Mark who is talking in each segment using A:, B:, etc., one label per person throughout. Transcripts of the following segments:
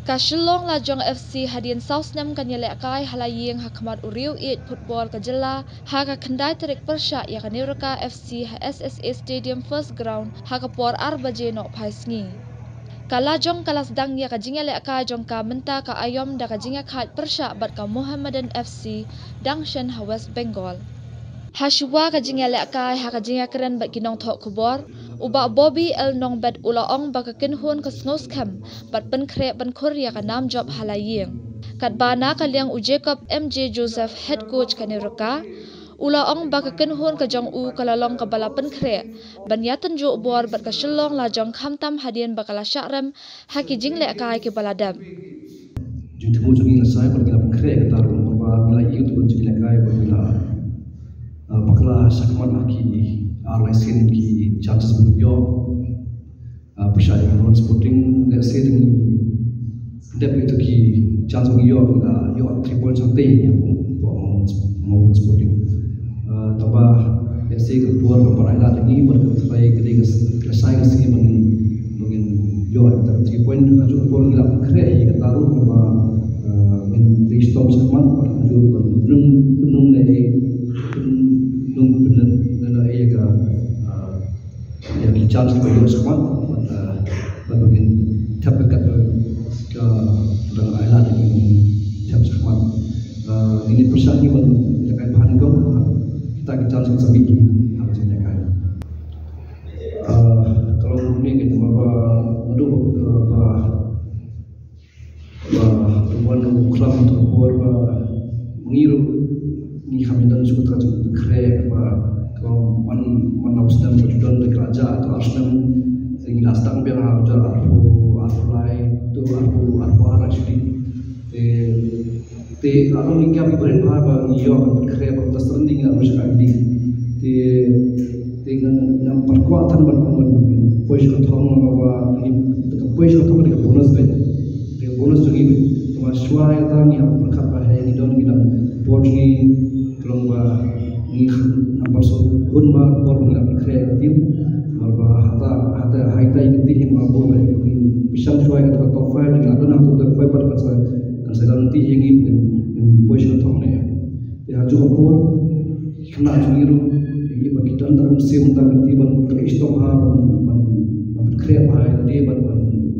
A: Kasilong Lajong FC hadian Sausnam kanyalek kai halaying hakamat uriu it football kajela haka kendai terik persya ya kaniraka FC SSA Stadium First Ground hakapor arbaje no paisngi. Kalajong kalasdang ya kajingalek kai jongka menta ka ayom da kajinga khat persya bat ka Muhammadan FC Dangshan West Bengal. Hashwa kajingalek kai hakajinga keren bat kinong thok kubor uba Bobby El Nong bet ulaong baka kinhun ke snus kam bat pen krep ban Korea ka nam job halaying. Kat bana kaliang u Jacob MJ Joseph head coach kaniraka ulaong baka kinhun ke jong u kalalong ka bala pen krep ban yatan jo bor bat ka shilong la jong khamtam hadian bakala syarem haki jinglek kai ke baladam.
B: Jutemu jongi la sai bat pen krep ka taru ba bila yu tu jinglek kai ba bila bakala sakman haki arlaisin ki chances menyo persyaratan dengan Sporting let's say dengan dep itu ki chance menyo na yo 3 point something yang mau Sporting tambah let's say keluar perairan lagi berkepai ketika selesai kesini mungkin yo 3 point haju keluar gila kere ya taruh bahwa men restore seman haju belum lagi belum benar yang chance bagi semua bagian tapakat ke dalam island ini jam semua ini persen ini menjaga bahan kau kita chance sebiji harus menjaga kalau ini kita berapa aduh klub untuk berapa mengiru ni kami dan suku terjadi kere kalau mana usnam berjuang dengan raja atau usnam ingin astang biar harus arfu lain tu arfu arah jadi kalau ni kami berapa niyo kerja terserending harus kali dengan perkuatan berbangun pois ketong bahwa ini pois ketong dengan bonus juga cuma suara tang yang berkat bahaya ini don kita bodi kelomba ni nampak hun mar bor mengira kreatif marba hata haita ikti ma bor pisang suai atau top 5 dengan adon atau top 5 pada kan nanti ingin push atau ne ya juga bor kena jiru ini bagi dan dalam musim tak tiban kristom ha ban kreatif ha dia ban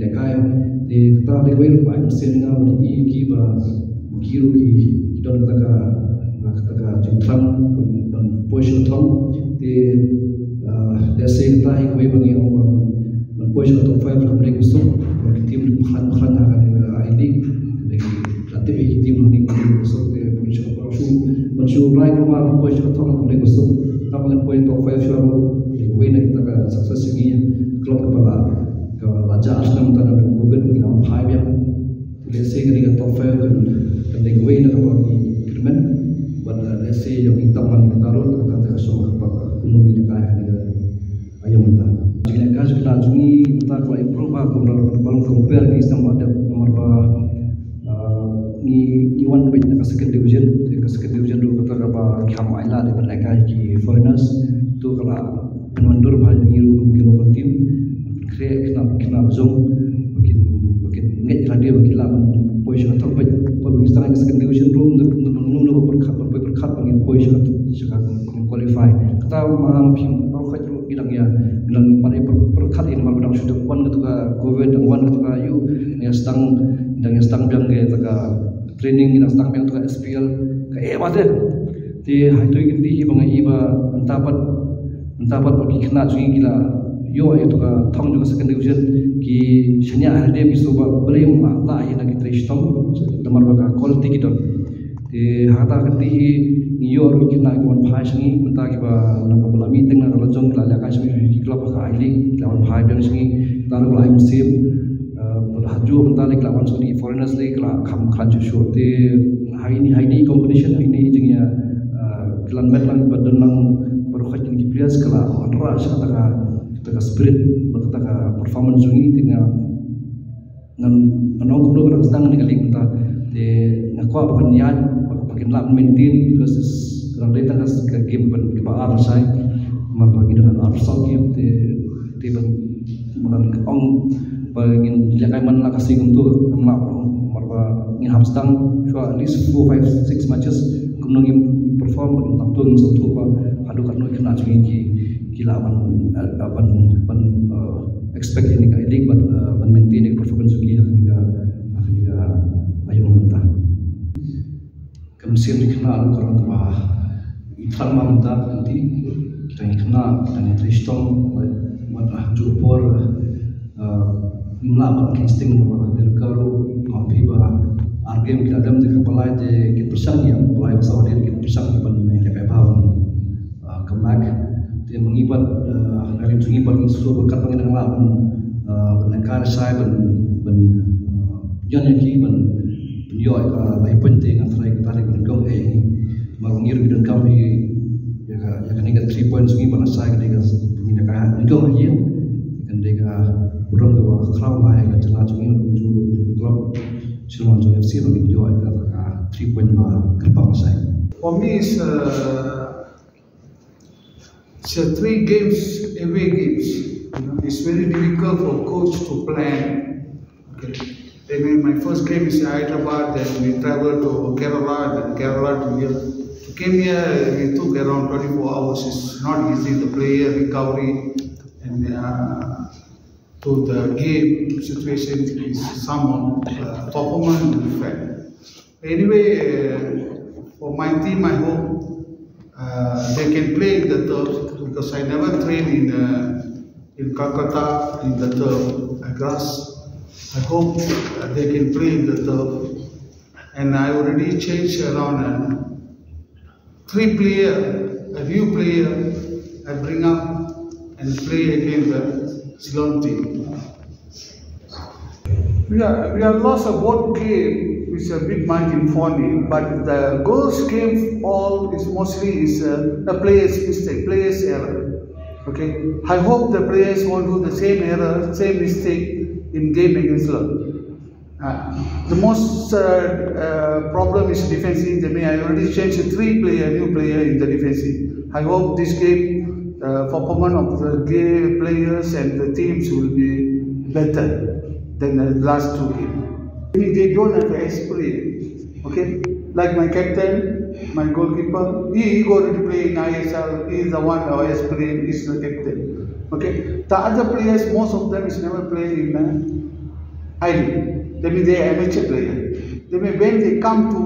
B: lekai di kita di kuil ba musim ngau di ki ba giru ki don taka jintram push utang di desa kita yang kami bagi orang push atau 5 kami kusum bagi tim bahan akan ID dari tim ini kusum di push atau mensyur right rumah push atau kami kusum tamangan point top 5 syarul di win kita ke sukses ini klub kepala ke raja aslam tanda covid dengan 5 yang desa kita top 5 dan di win ke bagi krimen pada desa yang kita man taruh kata semua kepada gunung ini kaya dengan ayam mentah. Jika kas kita jungi kita kalau improve aku dalam compare di sama ada nomor ni iwan banyak ke second division dulu kata apa kamu ayla di mereka di foreigners tu kalau penundur banyak ngiru ke local team create kena zoom bikin nget radio bagi lawan position atau bagi setengah second division room untuk berkat bagi position atau qualify kita mengambil profit bilang ya bilang pada berkat ini malah bilang sudah one ketika covid dan one ketika you yang sedang biang ketika training yang sedang biang ketika SPL kayak apa di itu inti bang iba mentapat bagi kena jungi gila yo itu ka thong juga second division ki shanya ada bisa beli lah ini lagi tristom temar baka quality gitu di hata kenti yo kena kon phai sangi menta ki ba na bala meeting na lojong la ka sami ki club ka aili lawan phai bang sangi tan la musim haju menta lek lawan sudi foreigners lek la kham khan ju show te haini competition ini jingnya kelan met lang badan lang berkhaj ki players kala onra sa taka spirit taka performance jungi dengan nanong kudo orang sedang dengan link ta de nakwa bukan niat bagian lap maintain because orang data kas game ban ke ba sai ma bagi dengan arsal game de ban bukan ong ingin lihat man lah kasih untuk melap marba ingin hamstang at least 4, 5, 6 matches kemudian ingin perform ingin tampil satu apa hadu kan noi kena cumi gila ban expect ini kan league ban maintain performance juga ayo mentah kemudian dikenal orang tua Itang mamta nanti kita kena dan Tristong madah jupor melawan insting berwarna terkaru kopi bah argem kita ada di kepala je kita bersang ya mulai pesawat dia kita bersang iban lepe bawang kemak dia mengibat dari mengibat isu berkat mengenang lawan benekar saya ben joneki ben yo lai penting antara kita dengan kau mengir dan kami ya kan ingat 3 points ini pada saya ketika penginakan itu aja ketika urang ke crowd ay ka jala chungi juru club Silwan Chung FC bagi joy kata 3 point ba gerbang saya.
C: For me it's 3 games away games. It's very difficult for coach to plan. Okay. Then my first game is Hyderabad, then we travel to Kerala, then Kerala to here. To came here, we took around 24 hours. It's not easy. The player recovery and to the game situation is some performance effect. Anyway, for my team, I hope they can play in the turf because I never trained in Kolkata in the turf grass. I hope they can play in the turf, and I already changed around 3 players, a new player I bring up and play against the Ceylon team. We have lost a both game with a big margin 4-0, but the goals came all is mostly the players' mistake, players' error. Okay, I hope the players won't do the same error, same mistake in game against Ceylon. The most problem is defensive. I already changed 3 new player in the defensive. I hope this game performance of the game players and the teams will be better than the last 2 games. They don't have an experience. Okay, like my captain, my goalkeeper, he already play in ISL. He is the one who has played. Is the captain. Okay, the other players, most of them is never play in I-League. That means they are amateur player. That means when they come to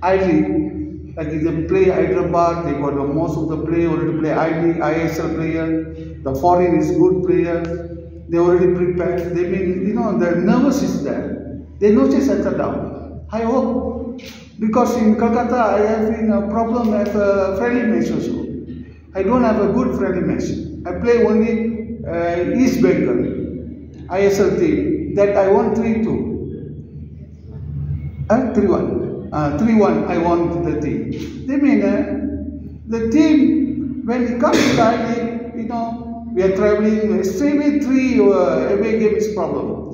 C: I-League, like if they play Hyderabad, they got most of the player already play I-League, ISL player. The foreign is good player. They already prepared. They mean the nervous is there. They not just settle down. I hope because in Kolkata I have a problem at friendly match also. I don't have a good friendly match. I play only East Bengal ISL team that I won 3-2. 3-1. 3-1 I won the team. They mean the team when it comes to I-League, we are traveling straight 3 away game is problem.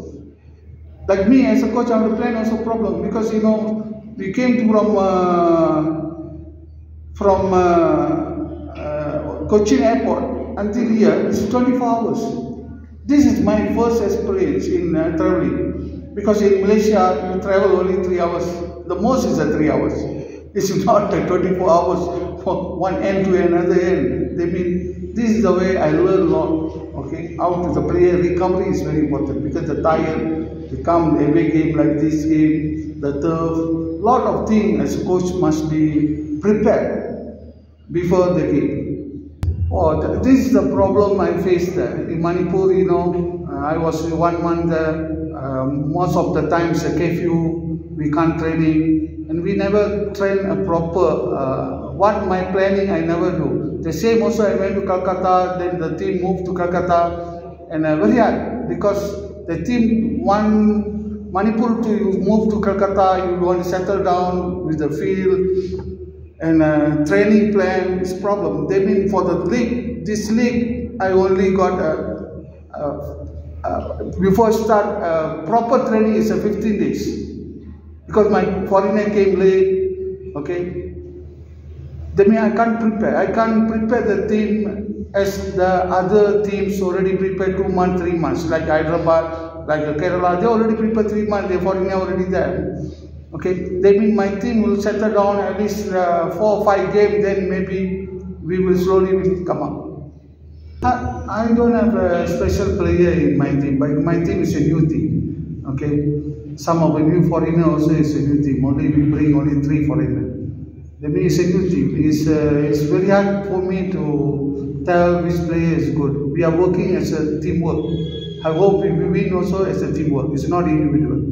C: Like me as a coach, I have to plan also problem because we came from Cochin Airport until here is 24 hours. This is my first experience in traveling because in Malaysia you travel only 3 hours. The most is 3 hours. It's not 24 hours from one end to another end. They mean this is the way I learn a lot. Okay, how to the player recovery is very important because the tire to come every game like this game, the turf, lot of things as a coach must be prepared before the game. This is the problem I faced in Manipur. I was 1 month there. Most of the times a curfew, we can't training, and we never train a proper. What my planning I never do. The same also I went to Kolkata. Then the team moved to Kolkata, and very hard because the team want Manipur to move to Kolkata. You want to settle down with the field. And training plan is problem. They mean for the league, this league I only got before start proper training is 15 days because my foreigner came late. Okay, they mean I can't prepare. I can't prepare the team as the other teams already prepared 2 months, 3 months, like Hyderabad, like Kerala, they already prepared 3 months, the foreigner already there. Okay, that means my team will settle down at least 4 or 5 games, then maybe we will slowly come up. I don't have a special player in my team, but my team is a new team. Okay, some of the new foreigner also is a new team. Only we bring only 3 foreigners. That means it's a new team. It's very hard for me to tell which player is good. We are working as a teamwork. I hope we win also as a teamwork. It's not individual.